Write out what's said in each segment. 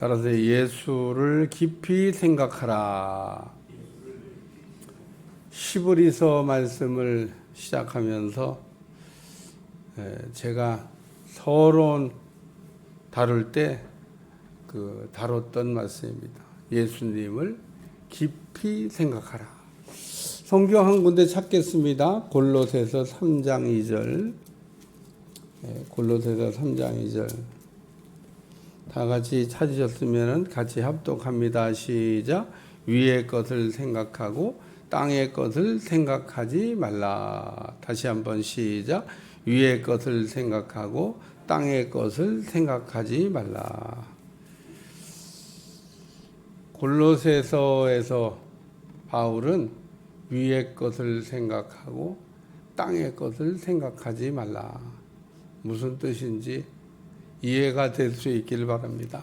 따라서 예수를 깊이 생각하라. 시브리서 말씀을 시작하면서 제가 서론 다룰 때 다뤘던 말씀입니다. 예수님을 깊이 생각하라. 성경 한 군데 찾겠습니다. 골로새서 3장 2절. 골로새서 3장 2절. 다 같이 찾으셨으면 같이 합독합니다. 시작. 위의 것을 생각하고 땅의 것을 생각하지 말라. 다시 한번 시작. 위의 것을 생각하고 땅의 것을 생각하지 말라. 골로새서에서 바울은 위의 것을 생각하고 땅의 것을 생각하지 말라. 무슨 뜻인지 이해가 될 수 있길 바랍니다.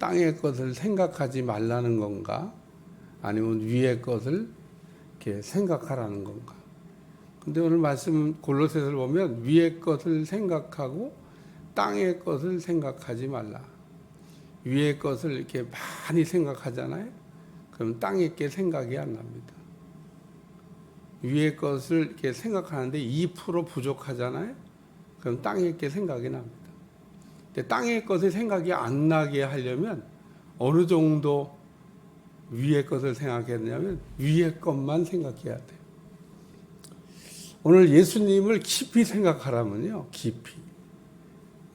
땅의 것을 생각하지 말라는 건가? 아니면 위의 것을 이렇게 생각하라는 건가? 근데 오늘 말씀 골로새서를 보면 위의 것을 생각하고 땅의 것을 생각하지 말라. 위의 것을 이렇게 많이 생각하잖아요. 그럼 땅의 게 생각이 안 납니다. 위의 것을 이렇게 생각하는데 2% 부족하잖아요. 그럼 땅의 게 생각이 납니다. 땅의 것을 생각이 안 나게 하려면 어느 정도 위의 것을 생각했냐면 위의 것만 생각해야 돼요. 오늘 예수님을 깊이 생각하라면요. 깊이.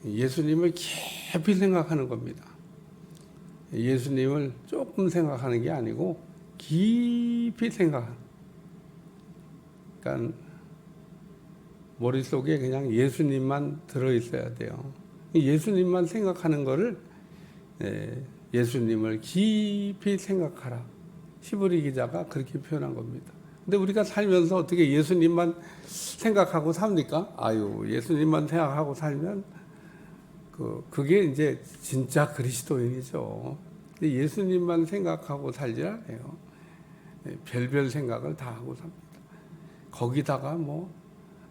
예수님을 깊이 생각하는 겁니다. 예수님을 조금 생각하는 게 아니고 깊이 생각하는. 그러니까 머릿속에 그냥 예수님만 들어있어야 돼요. 예수님만 생각하는 거를 예수님을 깊이 생각하라. 시브리 기자가 그렇게 표현한 겁니다. 근데 우리가 살면서 어떻게 예수님만 생각하고 삽니까? 예수님만 생각하고 살면 그게 이제 진짜 그리스도인이죠. 근데 예수님만 생각하고 살지 않아요. 별별 생각을 다 하고 삽니다. 거기다가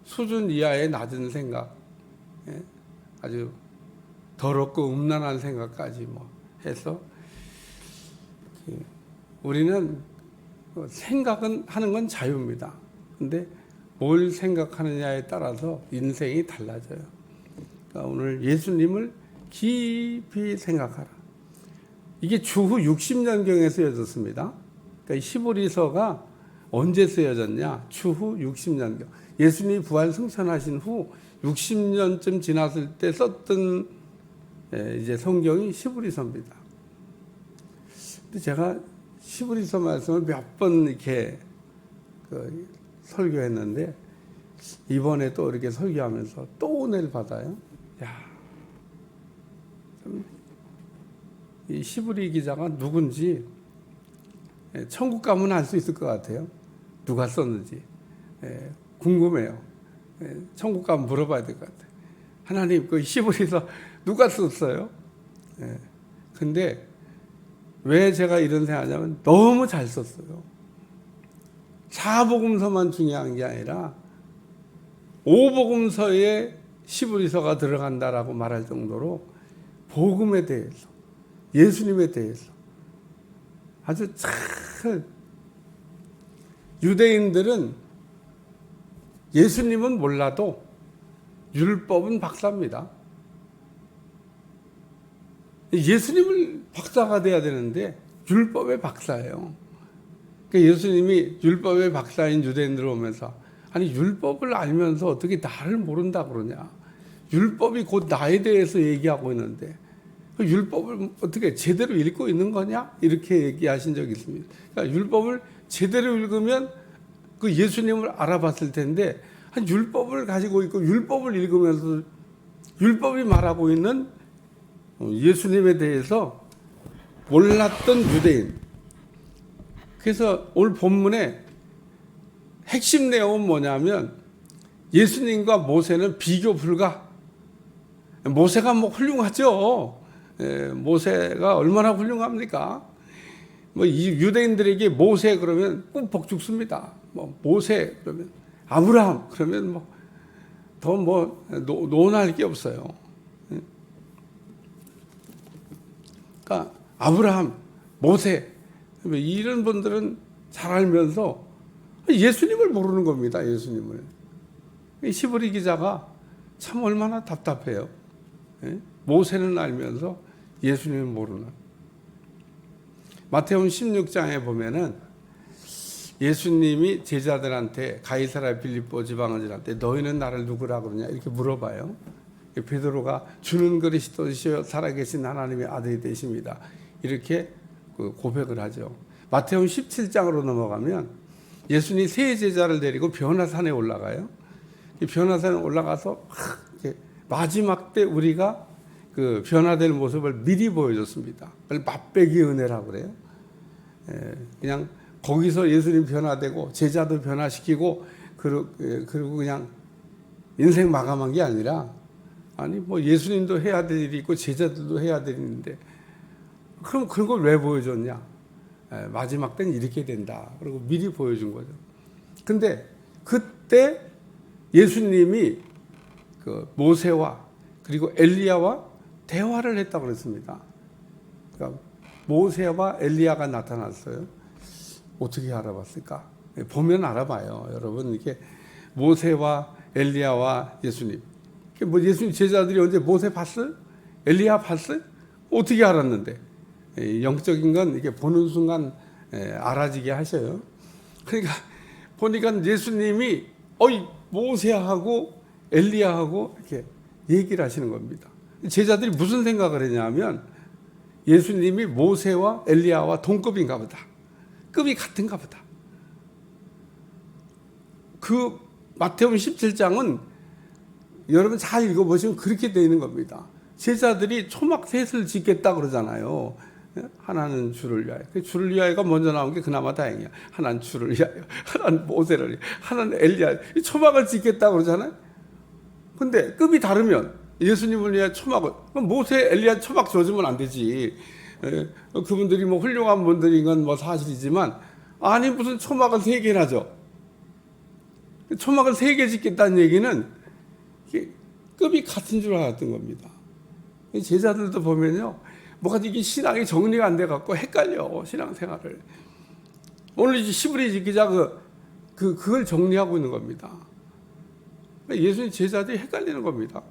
수준 이하의 낮은 생각, 아주 더럽고 음란한 생각까지 해서 우리는 생각은 하는 건 자유입니다. 근데 뭘 생각하느냐에 따라서 인생이 달라져요. 그러니까 오늘 예수님을 깊이 생각하라. 이게 주후 60년경에 쓰여졌습니다. 그러니까 히브리서가 언제 쓰여졌냐? 추후 60년경. 예수님이 부활 승천하신 후 60년쯤 지났을 때 썼던 이제 성경이 히브리서입니다. 근데 제가 히브리서 말씀을 몇 번 이렇게 설교했는데 이번에 또 이렇게 설교하면서 또 은혜를 받아요. 이 히브리 기자가 누군지 천국 가면 알 수 있을 것 같아요. 누가 썼는지 궁금해요. 천국 가면 물어봐야 될 것 같아요. 하나님, 히브리서 누가 썼어요? 근데 왜 제가 이런 생각하냐면 너무 잘 썼어요. 사복음서만 중요한 게 아니라 오복음서에 히브리서가 들어간다라고 말할 정도로 복음에 대해서, 예수님에 대해서 아주 잘. 유대인들은 예수님은 몰라도 율법은 박사입니다. 예수님을 박사가 돼야 되는데 율법의 박사예요. 그러니까 예수님이 율법의 박사인 유대인들을 오면서 율법을 알면서 어떻게 나를 모른다 그러냐. 율법이 곧 나에 대해서 얘기하고 있는데 율법을 어떻게 제대로 읽고 있는 거냐? 이렇게 얘기하신 적이 있습니다. 그러니까 율법을 제대로 읽으면 예수님을 알아봤을 텐데 율법을 가지고 있고 율법을 읽으면서 율법이 말하고 있는 예수님에 대해서 몰랐던 유대인. 그래서 오늘 본문의 핵심 내용은 뭐냐면 예수님과 모세는 비교 불가. 모세가 훌륭하죠. 모세가 얼마나 훌륭합니까? 이 유대인들에게 모세 그러면 꿈뻑 죽습니다. 모세 그러면 아브라함 그러면 더 논할 게 없어요. 그러니까 아브라함, 모세 이런 분들은 잘 알면서 예수님을 모르는 겁니다. 예수님을. 히브리 기자가 참 얼마나 답답해요. 모세는 알면서 예수님을 모르는. 마태복음 16장에 보면은 예수님이 제자들한테 가이사랴 빌립보 지방원들한테 너희는 나를 누구라 그러냐 이렇게 물어봐요. 베드로가 주는 그리스도시요 살아계신 하나님의 아들이 되십니다. 이렇게 고백을 하죠. 마태복음 17장으로 넘어가면 예수님이 세 제자를 데리고 변화산에 올라가요. 이 변화산에 올라가서 마지막 때 우리가 그 변화될 모습을 미리 보여줬습니다. 그걸 맛배기 은혜라고 그래요. 그냥 거기서 예수님 변화되고 제자도 변화시키고 그리고 그냥 인생 마감한 게 아니라 아니 뭐 예수님도 해야 될 일이 있고 제자들도 해야 될 일인데 그럼 그런 걸 왜 보여줬냐? 마지막 때는 이렇게 된다. 그리고 미리 보여준 거죠. 근데 그때 예수님이 그 모세와 그리고 엘리야와 대화를 했다고 그랬습니다. 그러니까 모세와 엘리야가 나타났어요. 어떻게 알아봤을까? 보면 알아봐요. 여러분 이렇게 모세와 엘리야와 예수님. 뭐 예수님 제자들이 언제 모세 봤어요? 엘리야 봤어요? 어떻게 알았는데? 영적인 건 이게 보는 순간 알아지게 하셔요. 그러니까 보니까 예수님이 모세하고 엘리야하고 이렇게 얘기를 하시는 겁니다. 제자들이 무슨 생각을 했냐면 예수님이 모세와 엘리야와 동급인가 보다. 급이 같은가 보다. 그 마태복음 17장은 여러분 잘 읽어보시면 그렇게 되어 있는 겁니다. 제자들이 초막 셋을 짓겠다 그러잖아요. 하나는 주를 위하여. 그 주를 위하여가 먼저 나온 게 그나마 다행이야. 하나는 주를 위하여, 하나는 모세를 위하여, 하나는 엘리야. 초막을 짓겠다 그러잖아요. 근데 급이 다르면 예수님을 위해 초막을, 그럼 모세, 엘리야 초막 줘주면 안 되지. 그분들이 뭐 훌륭한 분들인 건 뭐 사실이지만 아니 무슨 초막을 3개나 줘. 초막을 3개 짓겠다는 얘기는 급이 같은 줄 알았던 겁니다. 제자들도 보면요, 뭐가 이게 신앙이 정리가 안 돼 갖고 헷갈려 신앙생활을. 오늘 이제 히브리 기자 그걸 정리하고 있는 겁니다. 예수님 제자들이 헷갈리는 겁니다.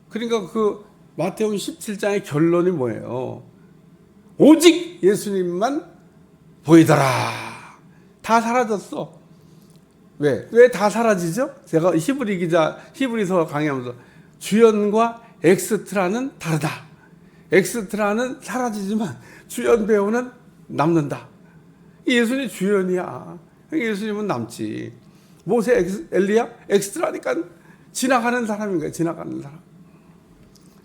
그러니까 그 마태복음 17장의 결론이 뭐예요? 오직 예수님만 보이더라. 다 사라졌어. 왜 다 사라지죠? 제가 히브리서 강의하면서 주연과 엑스트라는 다르다. 엑스트라는 사라지지만 주연 배우는 남는다. 예수님 주연이야. 예수님은 남지. 모세, 엘리야, 엑스트라니까 지나가는 사람인 거예요. 지나가는 사람.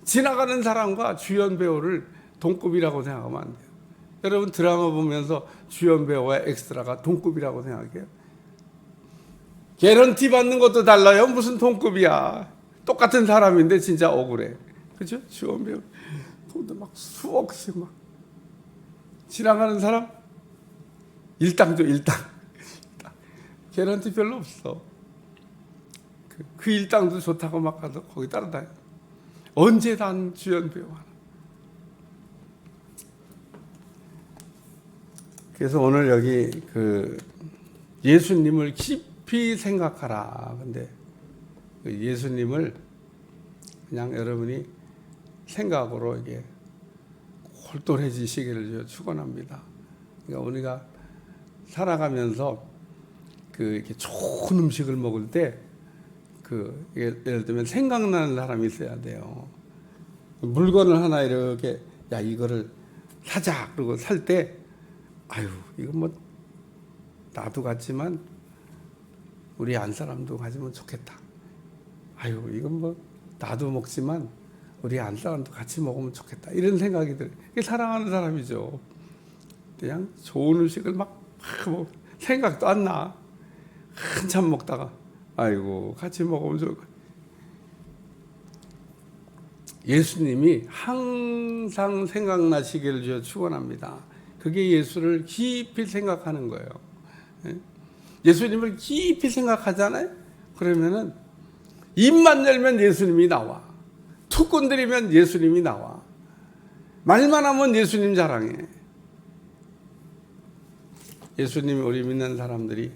지나가는 사람과 주연 배우를 동급이라고 생각하면 안 돼요. 여러분 드라마 보면서 주연 배우와 엑스트라가 동급이라고 생각해요? 개런티 받는 것도 달라요. 무슨 동급이야. 똑같은 사람인데 진짜 억울해. 그죠? 주연 배우. 돈도 막 수억씩 막. 지나가는 사람? 일당 줘, 일당. 개런티 별로 없어. 그 일당도 좋다고 막 가서 거기 따라다녀. 언제 단 주연 배우 하나. 그래서 오늘 여기 그 예수님을 깊이 생각하라. 근데 예수님을 그냥 여러분이 생각으로 이게 골똘해지시기를 축원합니다. 그러니까 우리가 살아가면서 그 이렇게 좋은 음식을 먹을 때 그 예를 들면 생각나는 사람이 있어야 돼요. 물건을 하나 이렇게 야 이거를 사자 그러고 살 때 아유 이건 뭐 나도 같지만 우리 안 사람도 가지면 좋겠다. 아유 이건 뭐 나도 먹지만 우리 안 사람도 같이 먹으면 좋겠다. 이런 생각이 들어요. 이게 사랑하는 사람이죠. 그냥 좋은 음식을 막 생각도 안 나. 한참 먹다가 아이고 같이 먹으면 좋을 거야. 예수님이 항상 생각나시기를 축원합니다. 그게 예수를 깊이 생각하는 거예요. 예수님을 깊이 생각하잖아요. 그러면은 입만 열면 예수님이 나와. 툭 건드리면 예수님이 나와. 말만 하면 예수님 자랑해. 예수님, 우리 믿는 사람들이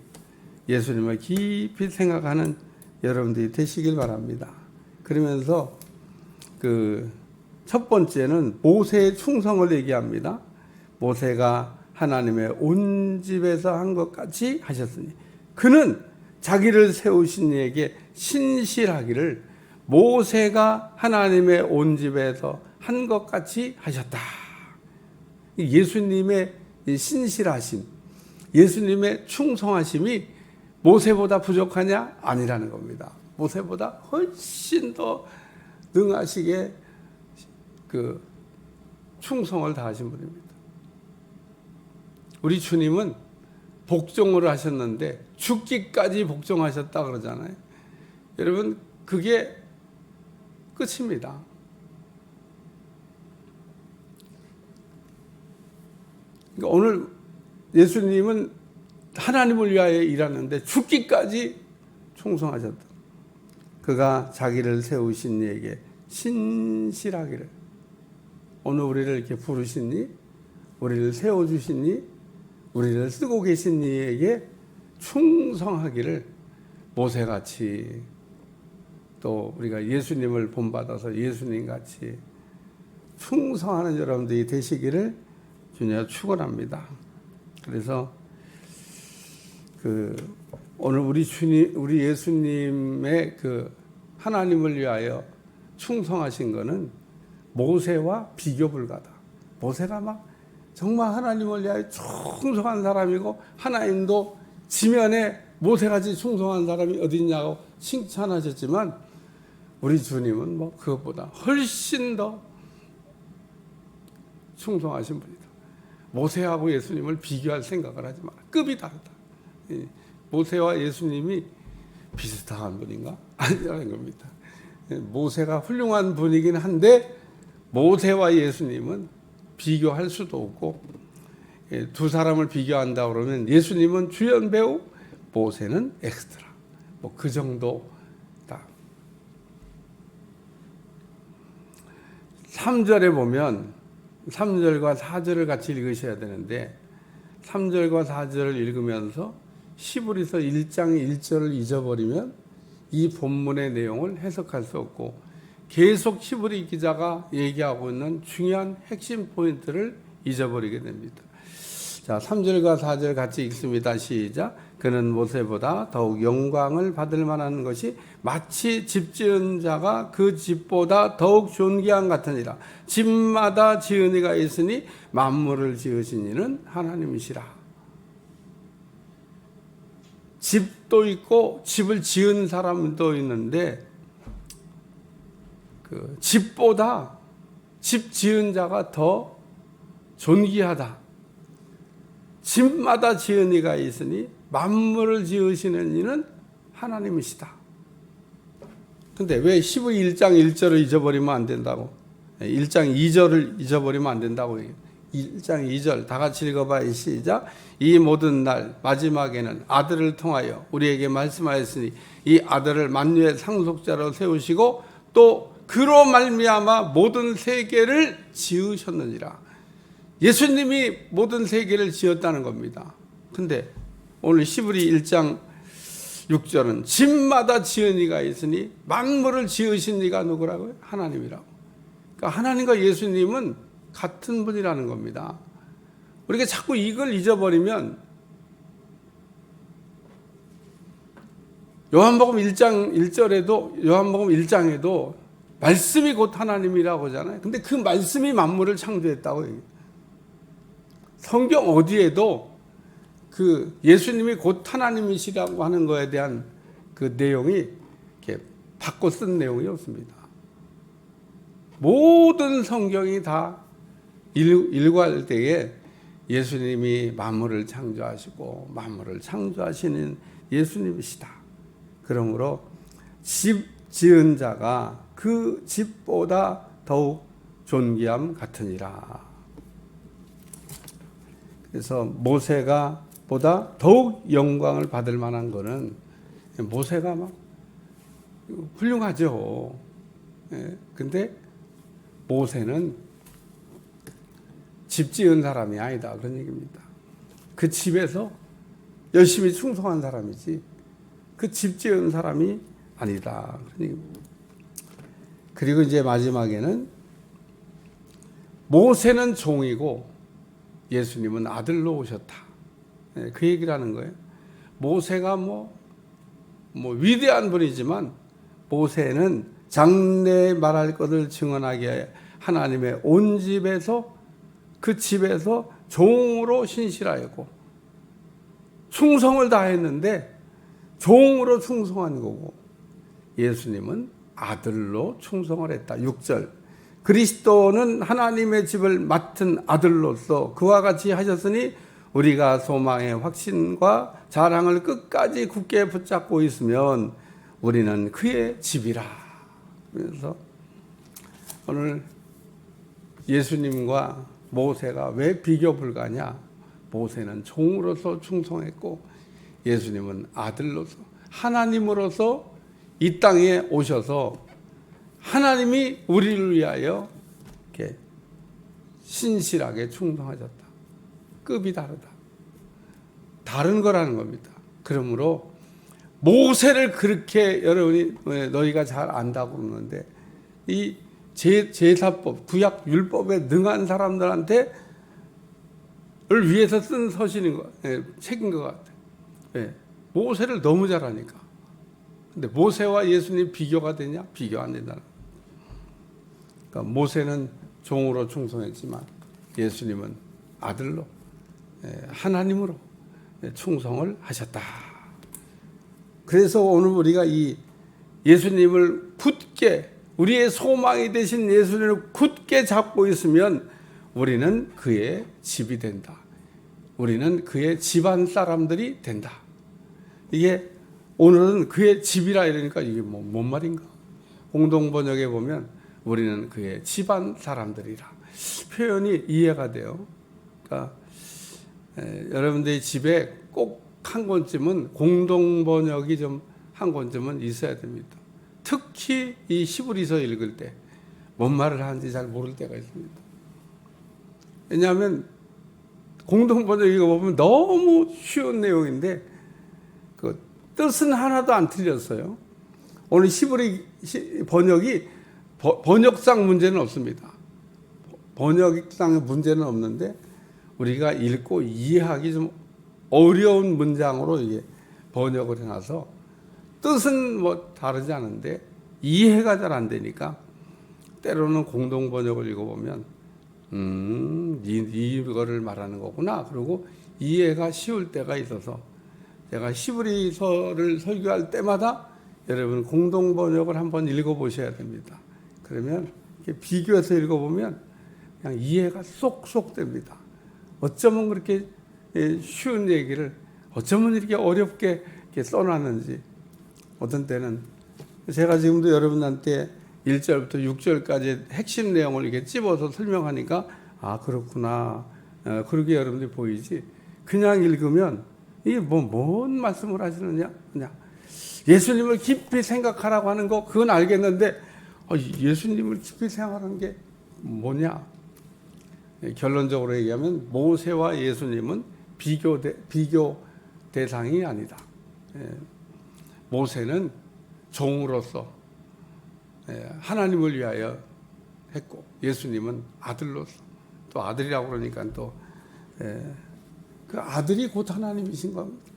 예수님을 깊이 생각하는 여러분들이 되시길 바랍니다. 그러면서 첫 번째는 모세의 충성을 얘기합니다. 모세가 하나님의 온 집에서 한 것 같이 하셨으니 그는 자기를 세우신 이에게 신실하기를 모세가 하나님의 온 집에서 한 것 같이 하셨다. 예수님의 신실하심, 예수님의 충성하심이 모세보다 부족하냐? 아니라는 겁니다. 모세보다 훨씬 더 능하시게 충성을 다하신 분입니다. 우리 주님은 복종을 하셨는데 죽기까지 복종하셨다 그러잖아요. 여러분, 그게 끝입니다. 그러니까 오늘 예수님은 하나님을 위하여 일하는데 죽기까지 충성하셨다. 그가 자기를 세우신 이에게 신실하기를. 오늘 우리를 이렇게 부르시니, 우리를 세워주시니, 우리를 쓰고 계신 이에게 충성하기를 모세같이, 또 우리가 예수님을 본받아서 예수님같이 충성하는 여러분들이 되시기를 주님 축원합니다. 그래서 오늘 우리 예수님의 하나님을 위하여 충성하신 것은 모세와 비교 불가다. 모세가 막 정말 하나님을 위하여 충성한 사람이고 하나님도 지면에 모세같이 충성한 사람이 어디 있냐고 칭찬하셨지만 우리 주님은 그것보다 훨씬 더 충성하신 분이다. 모세하고 예수님을 비교할 생각을 하지 마라. 급이 다르다. 모세와 예수님이 비슷한 분인가? 아니라는 겁니다. 모세가 훌륭한 분이긴 한데 모세와 예수님은 비교할 수도 없고, 두 사람을 비교한다 그러면 예수님은 주연 배우, 모세는 엑스트라. 그 정도다. 3절에 보면 3절과 4절을 같이 읽으셔야 되는데 3절과 4절을 읽으면서 히브리서 1장 1절을 잊어버리면 이 본문의 내용을 해석할 수 없고 계속 히브리 기자가 얘기하고 있는 중요한 핵심 포인트를 잊어버리게 됩니다. 자, 3절과 4절 같이 읽습니다. 시작. 그는 모세보다 더욱 영광을 받을 만한 것이 마치 집 지은 자가 그 집보다 더욱 존귀한 같으니라. 집마다 지은 이가 있으니 만물을 지으신 이는 하나님이시라. 집도 있고 집을 지은 사람도 있는데 집보다 집 지은 자가 더 존귀하다. 집마다 지은 이가 있으니 만물을 지으시는 이는 하나님이시다. 근데 왜 히브리 1장 1절을 잊어버리면 안 된다고? 1장 2절을 잊어버리면 안 된다고 얘기해요. 1장 2절 다 같이 읽어봐요. 시작. 이 모든 날 마지막에는 아들을 통하여 우리에게 말씀하였으니 이 아들을 만유의 상속자로 세우시고 또 그로 말미암아 모든 세계를 지으셨느니라. 예수님이 모든 세계를 지었다는 겁니다. 근데 오늘 히브리 1장 6절은 집마다 지은 이가 있으니 만물을 지으신 이가 누구라고요? 하나님이라고. 그러니까 하나님과 예수님은 같은 분이라는 겁니다. 우리가 자꾸 이걸 잊어버리면 요한복음 1장 1절에도 요한복음 1장에도 말씀이 곧 하나님이라고 하잖아요. 근데 그 말씀이 만물을 창조했다고 얘기해요. 성경 어디에도 예수님이 곧 하나님이시라고 하는 거에 대한 그 내용이 이렇게 바꿔 쓴 내용이 없습니다. 모든 성경이 다 일과할 때에 예수님이 만물을 창조하시고 만물을 창조하시는 예수님이시다. 그러므로 집 지은 자가 그 집보다 더욱 존귀함 같으니라. 그래서 모세가 보다 더욱 영광을 받을 만한 거는 모세가 막 훌륭하죠. 근데 모세는 집 지은 사람이 아니다 그런 얘기입니다. 그 집에서 열심히 충성한 사람이지 그 집 지은 사람이 아니다 그런 얘기입니다. 그리고 이제 마지막에는 모세는 종이고 예수님은 아들로 오셨다. 그 얘기를 하는 거예요. 모세가 뭐 위대한 분이지만 모세는 장래 말할 것을 증언하게 하나님의 온 집에서 그 집에서 종으로 신실하였고 충성을 다했는데 종으로 충성한 거고 예수님은 아들로 충성을 했다. 6절 그리스도는 하나님의 집을 맡은 아들로서 그와 같이 하셨으니 우리가 소망의 확신과 자랑을 끝까지 굳게 붙잡고 있으면 우리는 그의 집이라. 그래서 오늘 예수님과 모세가 왜 비교 불가냐? 모세는 종으로서 충성했고 예수님은 아들로서 하나님으로서 이 땅에 오셔서 하나님이 우리를 위하여 이렇게 신실하게 충성하셨다. 급이 다르다. 다른 거라는 겁니다. 그러므로 모세를 그렇게 여러분이 너희가 잘 안다고 그러는데 이 제사법, 구약 율법에 능한 사람들한테 을 위해서 쓴 서신인 거, 책인 것 같아요. 모세를 너무 잘하니까. 근데 모세와 예수님 비교가 되냐? 비교 안 된다. 그러니까 모세는 종으로 충성했지만 예수님은 아들로 하나님으로 충성을 하셨다. 그래서 오늘 우리가 이 예수님을 굳게 우리의 소망이 되신 예수님을 굳게 잡고 있으면 우리는 그의 집이 된다. 우리는 그의 집안 사람들이 된다. 이게 오늘은 그의 집이라 이러니까 이게 뭔 말인가? 공동번역에 보면 우리는 그의 집안 사람들이라. 표현이 이해가 돼요. 그러니까 여러분들의 집에 꼭 한 권쯤은 공동번역이 좀 한 권쯤은 있어야 됩니다. 특히 이 히브리서 읽을 때 뭔 말을 하는지 잘 모를 때가 있습니다. 왜냐하면 공동번역 읽어보면 너무 쉬운 내용인데 그 뜻은 하나도 안 틀렸어요. 오늘 히브리 번역이 번역상 문제는 없습니다. 번역상의 문제는 없는데 우리가 읽고 이해하기 좀 어려운 문장으로 이게 번역을 해놔서 뜻은 뭐 다르지 않은데 이해가 잘 안 되니까 때로는 공동 번역을 읽어보면 이거를 말하는 거구나. 그리고 이해가 쉬울 때가 있어서 제가 히브리서를 설교할 때마다 여러분 공동 번역을 한번 읽어보셔야 됩니다. 그러면 이렇게 비교해서 읽어보면 그냥 이해가 쏙쏙 됩니다. 어쩌면 그렇게 쉬운 얘기를 어쩌면 이렇게 어렵게 이렇게 써놨는지 어떤 때는 제가 지금도 여러분한테 1절부터 6절까지 핵심 내용을 이렇게 찝어서 설명하니까 아 그렇구나 그렇게 여러분들이 보이지 그냥 읽으면 이게 뭔 말씀을 하시느냐 그냥 예수님을 깊이 생각하라고 하는 거 그건 알겠는데 예수님을 깊이 생각하는 게 뭐냐 결론적으로 얘기하면 모세와 예수님은 비교 대상이 아니다. 모세는 종으로서 하나님을 위하여 했고 예수님은 아들로서 또 아들이라고 그러니까 또 그 아들이 곧 하나님이신 겁니다.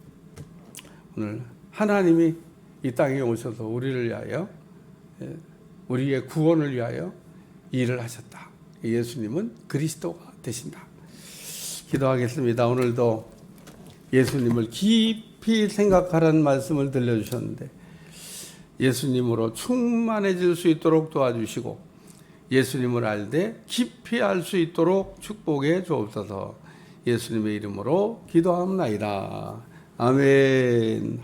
오늘 하나님이 이 땅에 오셔서 우리를 위하여 우리의 구원을 위하여 일을 하셨다. 예수님은 그리스도가 되신다. 기도하겠습니다. 오늘도 예수님을 깊이 생각하라는 말씀을 들려주셨는데 예수님으로 충만해질 수 있도록 도와주시고 예수님을 알되 깊이 알 수 있도록 축복해 주옵소서. 예수님의 이름으로 기도합나이다. 아멘.